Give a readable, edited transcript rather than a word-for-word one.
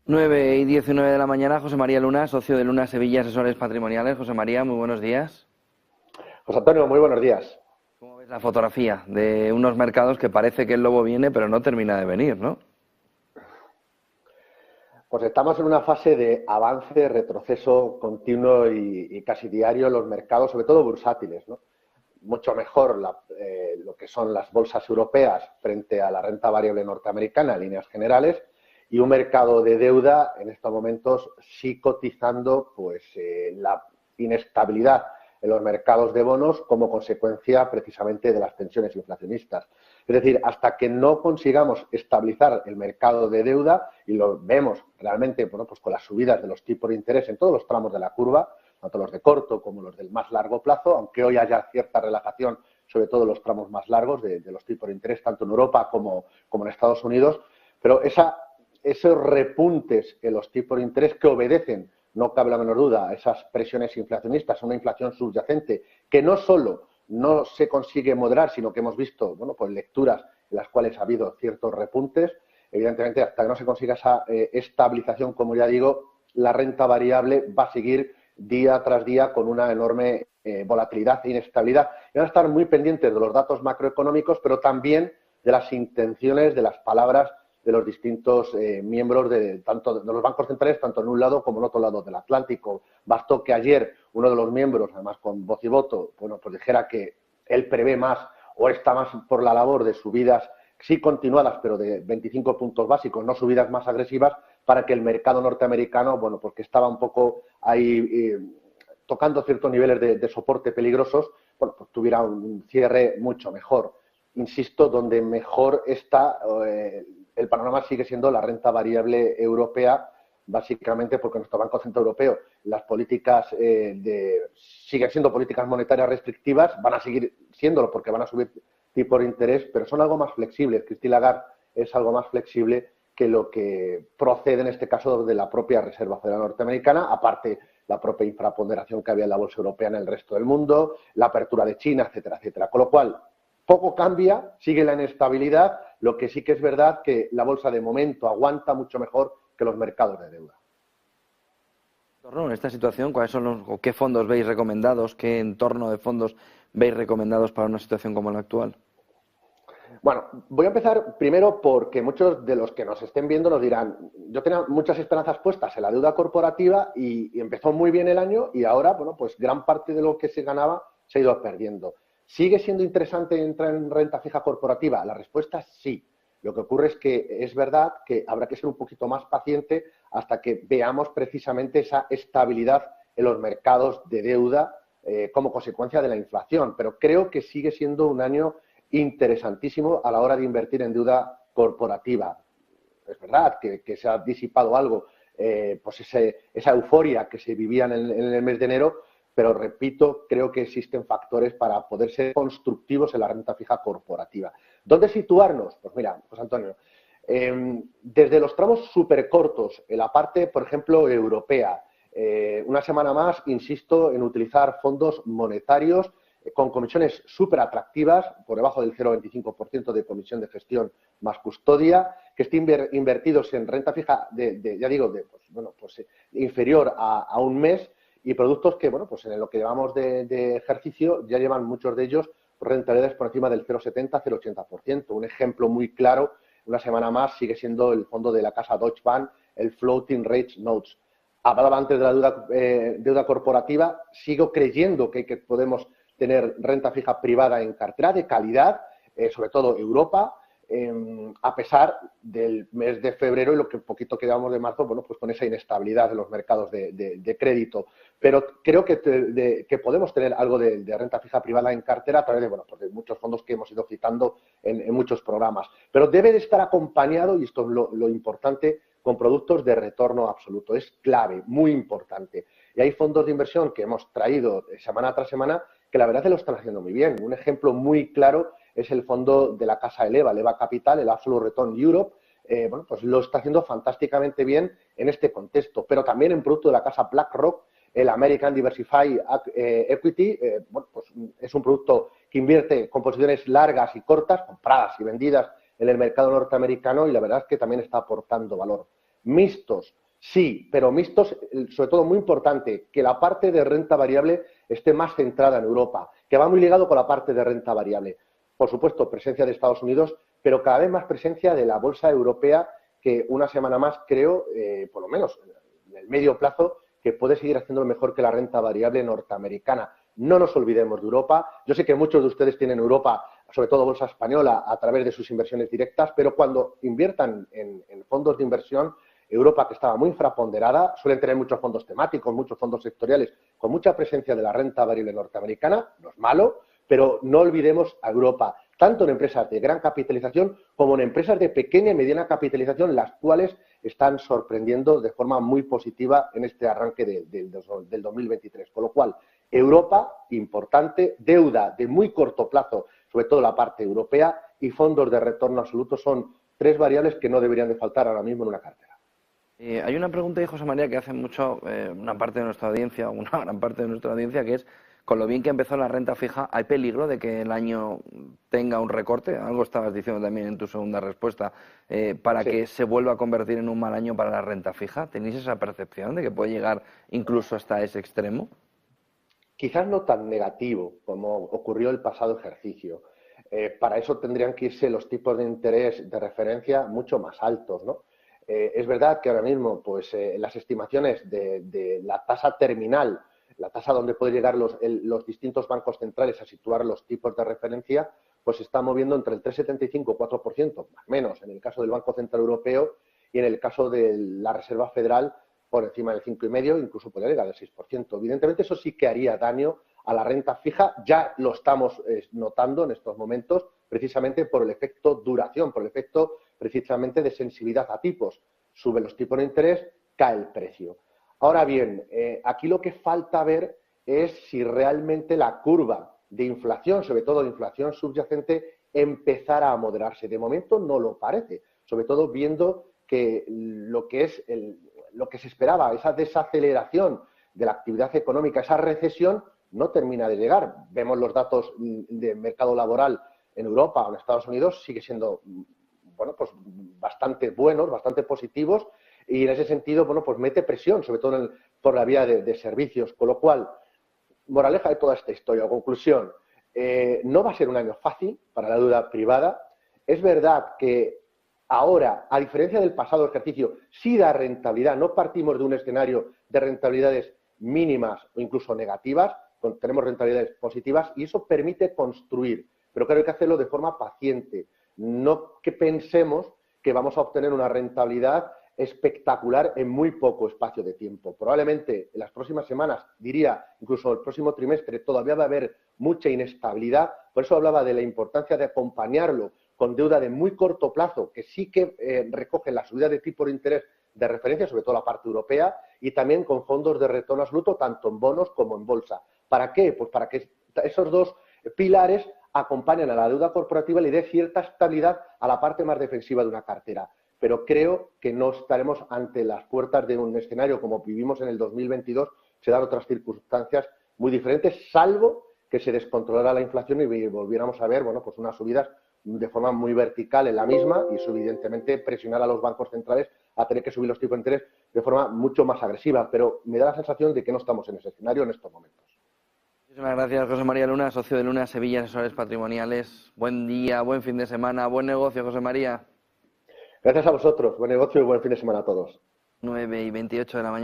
9:19 de la mañana, José María Luna, socio de Luna Sevilla Asesores Patrimoniales. José María, muy buenos días. José Antonio, muy buenos días. ¿Cómo ves la fotografía de unos mercados que parece que el lobo viene, pero no termina de venir, ¿no? Pues estamos en una fase de avance, retroceso continuo y casi diario en los mercados, sobre todo bursátiles, ¿no? Mucho mejor lo que son las bolsas europeas frente a la renta variable norteamericana en líneas generales, y un mercado de deuda en estos momentos sí cotizando pues la inestabilidad en los mercados de bonos como consecuencia precisamente de las tensiones inflacionistas. Es decir, hasta que no consigamos estabilizar el mercado de deuda, y lo vemos realmente bueno, pues con las subidas de los tipos de interés en todos los tramos de la curva, tanto los de corto como los del más largo plazo, aunque hoy haya cierta relajación, sobre todo en los tramos más largos de los tipos de interés, tanto en Europa como en Estados Unidos, pero esos repuntes en los tipos de interés que obedecen, no cabe la menor duda, a esas presiones inflacionistas, a una inflación subyacente que no solo no se consigue moderar, sino que hemos visto, bueno, pues lecturas en las cuales ha habido ciertos repuntes. Evidentemente, hasta que no se consiga esa estabilización, como ya digo, la renta variable va a seguir día tras día con una enorme volatilidad e inestabilidad. Y van a estar muy pendientes de los datos macroeconómicos, pero también de las intenciones, de las palabras de los distintos miembros tanto de los bancos centrales, tanto en un lado como en otro lado del Atlántico. Bastó que ayer uno de los miembros, además con voz y voto, bueno, pues dijera que él prevé más o está más por la labor de subidas, sí continuadas, pero de 25 puntos básicos, no subidas más agresivas, para que el mercado norteamericano, bueno, pues que estaba un poco ahí tocando ciertos niveles de soporte peligrosos, bueno, pues tuviera un cierre mucho mejor. Insisto, donde mejor está el panorama sigue siendo la renta variable europea, básicamente porque nuestro Banco Central Europeo, las políticas siguen siendo políticas monetarias restrictivas, van a seguir siéndolo porque van a subir tipos de interés, pero son algo más flexibles. Christine Lagarde es algo más flexible que lo que procede en este caso de la propia Reserva Federal Norteamericana, aparte la propia infraponderación que había en la bolsa europea en el resto del mundo, la apertura de China, etcétera, etcétera. Con lo cual, poco cambia, sigue la inestabilidad, lo que sí que es verdad que la bolsa de momento aguanta mucho mejor que los mercados de deuda. En esta situación, ¿cuáles son o qué fondos veis recomendados, qué entorno de fondos veis recomendados para una situación como la actual? Bueno, voy a empezar primero porque muchos de los que nos estén viendo nos dirán, yo tenía muchas esperanzas puestas en la deuda corporativa y empezó muy bien el año y ahora, bueno, pues gran parte de lo que se ganaba se ha ido perdiendo. ¿Sigue siendo interesante entrar en renta fija corporativa? La respuesta es sí. Lo que ocurre es que es verdad que habrá que ser un poquito más paciente hasta que veamos precisamente esa estabilidad en los mercados de deuda como consecuencia de la inflación. Pero creo que sigue siendo un año interesantísimo a la hora de invertir en deuda corporativa. Es verdad que se ha disipado algo, pues esa euforia que se vivía en el mes de enero, pero repito, creo que existen factores para poder ser constructivos en la renta fija corporativa. ¿Dónde situarnos? Pues mira, José Antonio, desde los tramos súper cortos, en la parte, por ejemplo, europea, una semana más, insisto en utilizar fondos monetarios con comisiones súper atractivas, por debajo del 0,25% de comisión de gestión más custodia, que estén invertidos en renta fija inferior a un mes, y productos que, bueno, pues en lo que llevamos de ejercicio ya llevan muchos de ellos rentabilidades por encima del 0,70-0,80%. Un ejemplo muy claro, una semana más, sigue siendo el fondo de la casa Deutsche Bank, el Floating Rate Notes. Hablaba antes de la deuda corporativa, sigo creyendo que podemos tener renta fija privada en cartera de calidad, sobre todo Europa, a pesar del mes de febrero y lo que un poquito que llevamos de marzo, bueno, pues con esa inestabilidad de los mercados de crédito. Pero creo que podemos tener algo de renta fija privada en cartera a través de, bueno, pues de muchos fondos que hemos ido citando en muchos programas. Pero debe de estar acompañado, y esto es lo importante, con productos de retorno absoluto. Es clave, muy importante. Y hay fondos de inversión que hemos traído semana tras semana que la verdad es que lo están haciendo muy bien. Un ejemplo muy claro es el fondo de la casa Eleva Capital, el Absolute Return Europe. Bueno, pues lo está haciendo fantásticamente bien en este contexto, pero también en producto de la casa BlackRock, el American Diversified Equity, bueno, pues es un producto que invierte con posiciones largas y cortas, compradas y vendidas en el mercado norteamericano, y la verdad es que también está aportando valor. mixtos, sí, pero mixtos, sobre todo muy importante, que la parte de renta variable esté más centrada en Europa, que va muy ligado con la parte de renta variable. Por supuesto, presencia de Estados Unidos, pero cada vez más presencia de la bolsa europea, que una semana más creo, por lo menos en el medio plazo, que puede seguir haciéndolo mejor que la renta variable norteamericana. No nos olvidemos de Europa. Yo sé que muchos de ustedes tienen Europa, sobre todo bolsa española, a través de sus inversiones directas, pero cuando inviertan en fondos de inversión, Europa, que estaba muy infraponderada, suelen tener muchos fondos temáticos, muchos fondos sectoriales, con mucha presencia de la renta variable norteamericana, no es malo, pero no olvidemos a Europa, tanto en empresas de gran capitalización como en empresas de pequeña y mediana capitalización, las cuales están sorprendiendo de forma muy positiva en este arranque del 2023. Con lo cual, Europa, importante, deuda de muy corto plazo, sobre todo la parte europea, y fondos de retorno absoluto son tres variables que no deberían de faltar ahora mismo en una cartera. Hay una pregunta de José María que hace mucho una parte de nuestra audiencia, una gran parte de nuestra audiencia, que es, con lo bien que empezó la renta fija, ¿hay peligro de que el año tenga un recorte? Algo estabas diciendo también en tu segunda respuesta, para Sí. que se vuelva a convertir en un mal año para la renta fija. ¿Tenéis esa percepción de que puede llegar incluso hasta ese extremo? Quizás no tan negativo como ocurrió el pasado ejercicio. Para eso tendrían que irse los tipos de interés de referencia mucho más altos, ¿no? Es verdad que ahora mismo, pues, las estimaciones de la tasa terminal, la tasa donde pueden llegar los distintos bancos centrales a situar los tipos de referencia, pues se está moviendo entre el 3,75 y 4%, más o menos, en el caso del Banco Central Europeo, y en el caso de la Reserva Federal por encima del 5,5%, incluso podría llegar al 6%. Evidentemente, eso sí que haría daño a la renta fija. Ya lo estamos notando en estos momentos, precisamente por el efecto duración, por el efecto precisamente de sensibilidad a tipos. Suben los tipos de interés, cae el precio. Ahora bien, aquí lo que falta ver es si realmente la curva de inflación, sobre todo de inflación subyacente, empezará a moderarse. De momento no lo parece, sobre todo viendo que lo que se esperaba, esa desaceleración de la actividad económica, esa recesión, no termina de llegar. Vemos los datos de mercado laboral en Europa o en Estados Unidos, sigue siendo, bueno, pues bastante buenos, bastante positivos, y en ese sentido, bueno, pues mete presión, sobre todo por la vía de servicios. Con lo cual, moraleja de toda esta historia, o conclusión, no va a ser un año fácil para la deuda privada. Es verdad que ahora, a diferencia del pasado ejercicio, sí da rentabilidad. No partimos de un escenario de rentabilidades mínimas o incluso negativas, tenemos rentabilidades positivas y eso permite construir. Pero claro, hay que hacerlo de forma paciente. No que pensemos que vamos a obtener una rentabilidad espectacular en muy poco espacio de tiempo. Probablemente en las próximas semanas, diría incluso el próximo trimestre, todavía va a haber mucha inestabilidad. Por eso hablaba de la importancia de acompañarlo con deuda de muy corto plazo, que sí que recogen la subida de tipo de interés de referencia, sobre todo la parte europea, y también con fondos de retorno absoluto, tanto en bonos como en bolsa. ¿Para qué? Pues para que esos dos pilares acompañen a la deuda corporativa y le dé cierta estabilidad a la parte más defensiva de una cartera. Pero creo que no estaremos ante las puertas de un escenario como vivimos en el 2022, se dan otras circunstancias muy diferentes, salvo que se descontrolara la inflación y volviéramos a ver, bueno, pues unas subidas de forma muy vertical en la misma, y eso evidentemente presionar a los bancos centrales a tener que subir los tipos de interés de forma mucho más agresiva, pero me da la sensación de que no estamos en ese escenario en estos momentos. Muchísimas gracias, José María Luna, socio de Luna Sevilla Asesores Patrimoniales. Buen día, buen fin de semana, buen negocio, José María. Gracias a vosotros, buen negocio y buen fin de semana a todos. 9:28 de la mañana.